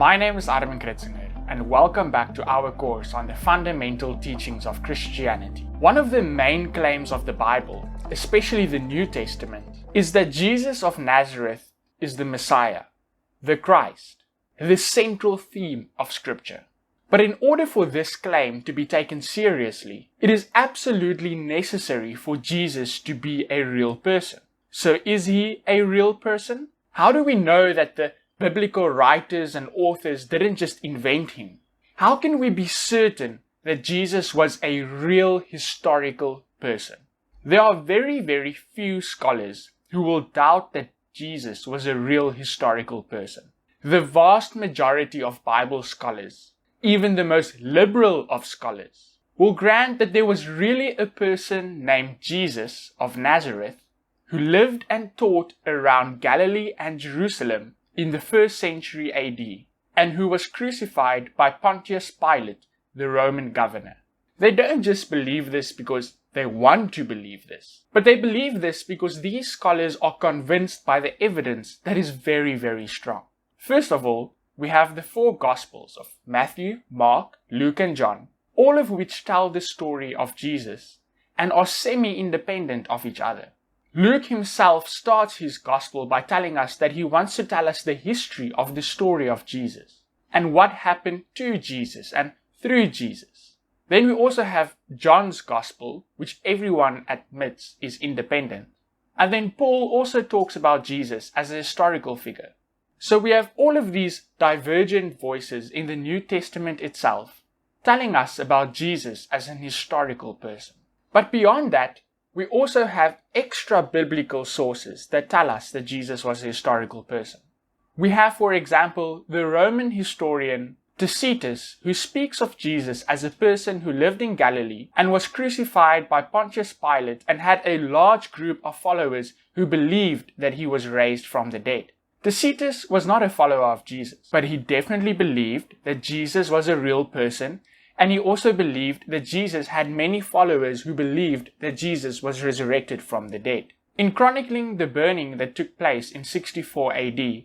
My name is Armin Kritzinger, and welcome back to our course on the fundamental teachings of Christianity. One of the main claims of the Bible, especially the New Testament, is that Jesus of Nazareth is the Messiah, the Christ, the central theme of Scripture. But in order for this claim to be taken seriously, it is absolutely necessary for Jesus to be a real person. So is he a real person? How do we know that the biblical writers and authors didn't just invent him? How can we be certain that Jesus was a real historical person? There are very, very few scholars who will doubt that Jesus was a real historical person. The vast majority of Bible scholars, even the most liberal of scholars, will grant that there was really a person named Jesus of Nazareth who lived and taught around Galilee and Jerusalem in the 1st century AD, and who was crucified by Pontius Pilate, the Roman governor. They don't just believe this because they want to believe this, but they believe this because these scholars are convinced by the evidence that is very, very strong. First of all, we have the 4 Gospels of Matthew, Mark, Luke, and John, all of which tell the story of Jesus and are semi-independent of each other. Luke himself starts his Gospel by telling us that he wants to tell us the history of the story of Jesus and what happened to Jesus and through Jesus. Then we also have John's Gospel, which everyone admits is independent. And then Paul also talks about Jesus as a historical figure. So we have all of these divergent voices in the New Testament itself telling us about Jesus as an historical person. But beyond that, we also have extra biblical sources that tell us that Jesus was a historical person. We have, for example, the Roman historian Tacitus, who speaks of Jesus as a person who lived in Galilee and was crucified by Pontius Pilate and had a large group of followers who believed that he was raised from the dead. Tacitus was not a follower of Jesus, but he definitely believed that Jesus was a real person, and he also believed that Jesus had many followers who believed that Jesus was resurrected from the dead. In chronicling the burning that took place in 64 AD,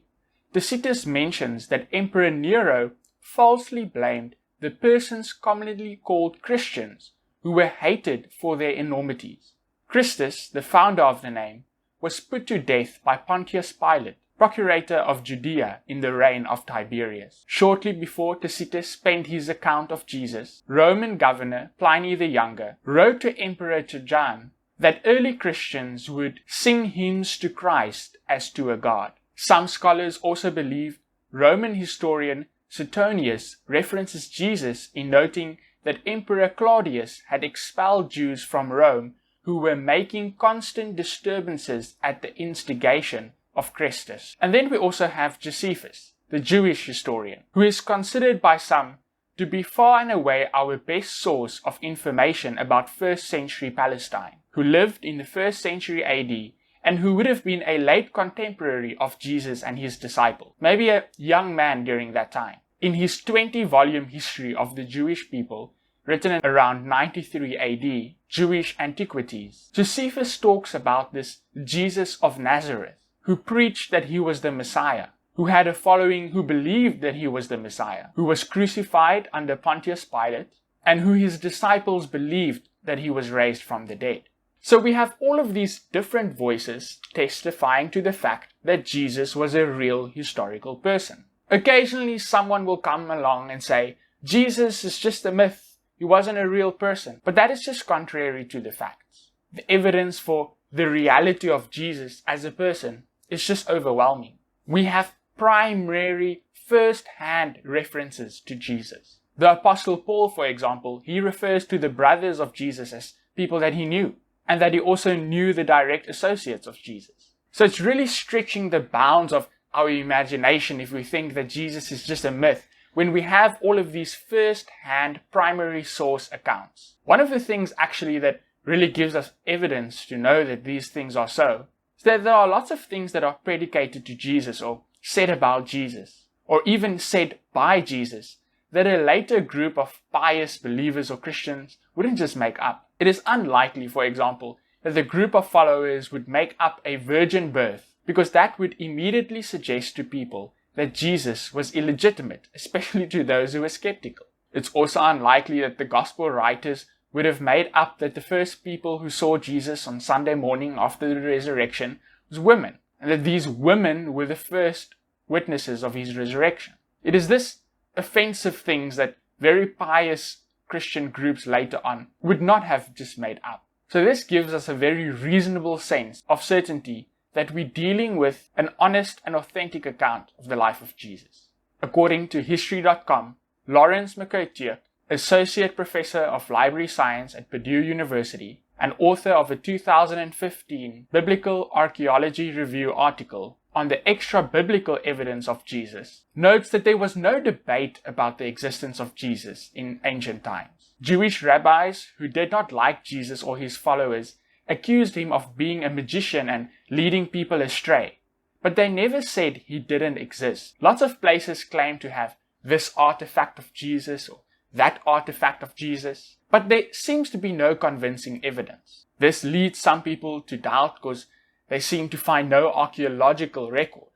Tacitus mentions that Emperor Nero falsely blamed the persons commonly called Christians, who were hated for their enormities. Christus, the founder of the name, was put to death by Pontius Pilate, procurator of Judea in the reign of Tiberius. Shortly before Tacitus penned his account of Jesus, Roman governor Pliny the Younger wrote to Emperor Trajan that early Christians would sing hymns to Christ as to a god. Some scholars also believe Roman historian Suetonius references Jesus in noting that Emperor Claudius had expelled Jews from Rome who were making constant disturbances at the instigation of Christus. And then we also have Josephus, the Jewish historian, who is considered by some to be far and away our best source of information about 1st century Palestine, who lived in the 1st century AD and who would have been a late contemporary of Jesus and his disciples, maybe a young man during that time. In his 20-volume history of the Jewish people, written around 93 AD, Jewish Antiquities, Josephus talks about this Jesus of Nazareth, who preached that he was the Messiah, who had a following who believed that he was the Messiah, who was crucified under Pontius Pilate, and who his disciples believed that he was raised from the dead. So we have all of these different voices testifying to the fact that Jesus was a real historical person. Occasionally someone will come along and say, Jesus is just a myth, he wasn't a real person. But that is just contrary to the facts. The evidence for the reality of Jesus as a person is just overwhelming. We have primary, first-hand references to Jesus. The Apostle Paul, for example, he refers to the brothers of Jesus as people that he knew, and that he also knew the direct associates of Jesus. So it's really stretching the bounds of our imagination if we think that Jesus is just a myth, when we have all of these first-hand primary source accounts. One of the things actually that really gives us evidence to know that these things are so is that there are lots of things that are predicated to Jesus or said about Jesus, or even said by Jesus, that a later group of pious believers or Christians wouldn't just make up. It is unlikely, for example, that the group of followers would make up a virgin birth, because that would immediately suggest to people that Jesus was illegitimate, especially to those who were skeptical. It's also unlikely that the gospel writers would have made up that the first people who saw Jesus on Sunday morning after the resurrection was women, and that these women were the first witnesses of his resurrection. It is this offensive things that very pious Christian groups later on would not have just made up. So this gives us a very reasonable sense of certainty that we're dealing with an honest and authentic account of the life of Jesus. According to History.com, Lawrence McCurtier, Associate Professor of Library Science at Purdue University and author of a 2015 Biblical Archaeology Review article on the extra-biblical evidence of Jesus, notes that there was no debate about the existence of Jesus in ancient times. Jewish rabbis who did not like Jesus or his followers accused him of being a magician and leading people astray, but they never said he didn't exist. Lots of places claim to have this artifact of Jesus or that artifact of Jesus, but there seems to be no convincing evidence. This leads some people to doubt because they seem to find no archaeological record.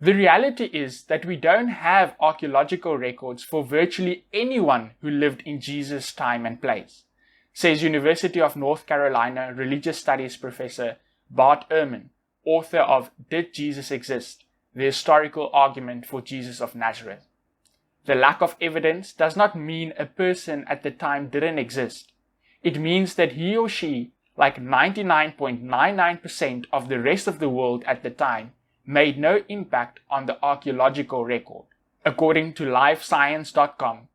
The reality is that we don't have archaeological records for virtually anyone who lived in Jesus' time and place, says University of North Carolina Religious Studies Professor Bart Ehrman, author of Did Jesus Exist? The Historical Argument for Jesus of Nazareth. The lack of evidence does not mean a person at the time didn't exist. It means that he or she, like 99.99% of the rest of the world at the time, made no impact on the archaeological record. According to LiveScience.com,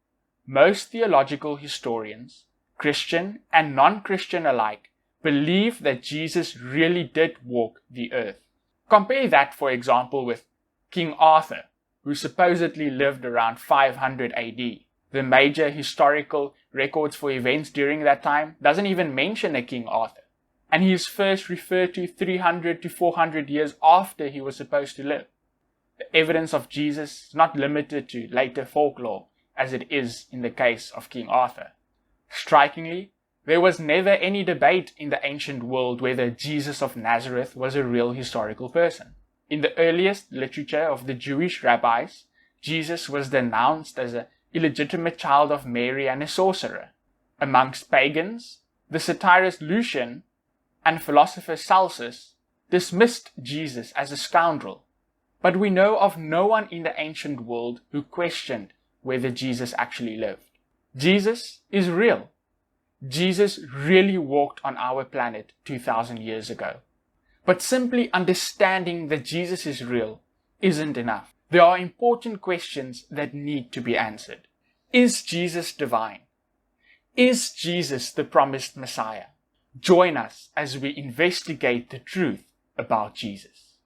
most theological historians, Christian and non-Christian alike, believe that Jesus really did walk the earth. Compare that, for example, with King Arthur, who supposedly lived around 500 AD. The major historical records for events during that time doesn't even mention a King Arthur, and he is first referred to 300 to 400 years after he was supposed to live. The evidence of Jesus is not limited to later folklore, as it is in the case of King Arthur. Strikingly, there was never any debate in the ancient world whether Jesus of Nazareth was a real historical person. In the earliest literature of the Jewish rabbis, Jesus was denounced as an illegitimate child of Mary and a sorcerer. Amongst pagans, the satirist Lucian and philosopher Celsus dismissed Jesus as a scoundrel, but we know of no one in the ancient world who questioned whether Jesus actually lived. Jesus is real. Jesus really walked on our planet 2,000 years ago. But simply understanding that Jesus is real isn't enough. There are important questions that need to be answered. Is Jesus divine? Is Jesus the promised Messiah? Join us as we investigate the truth about Jesus.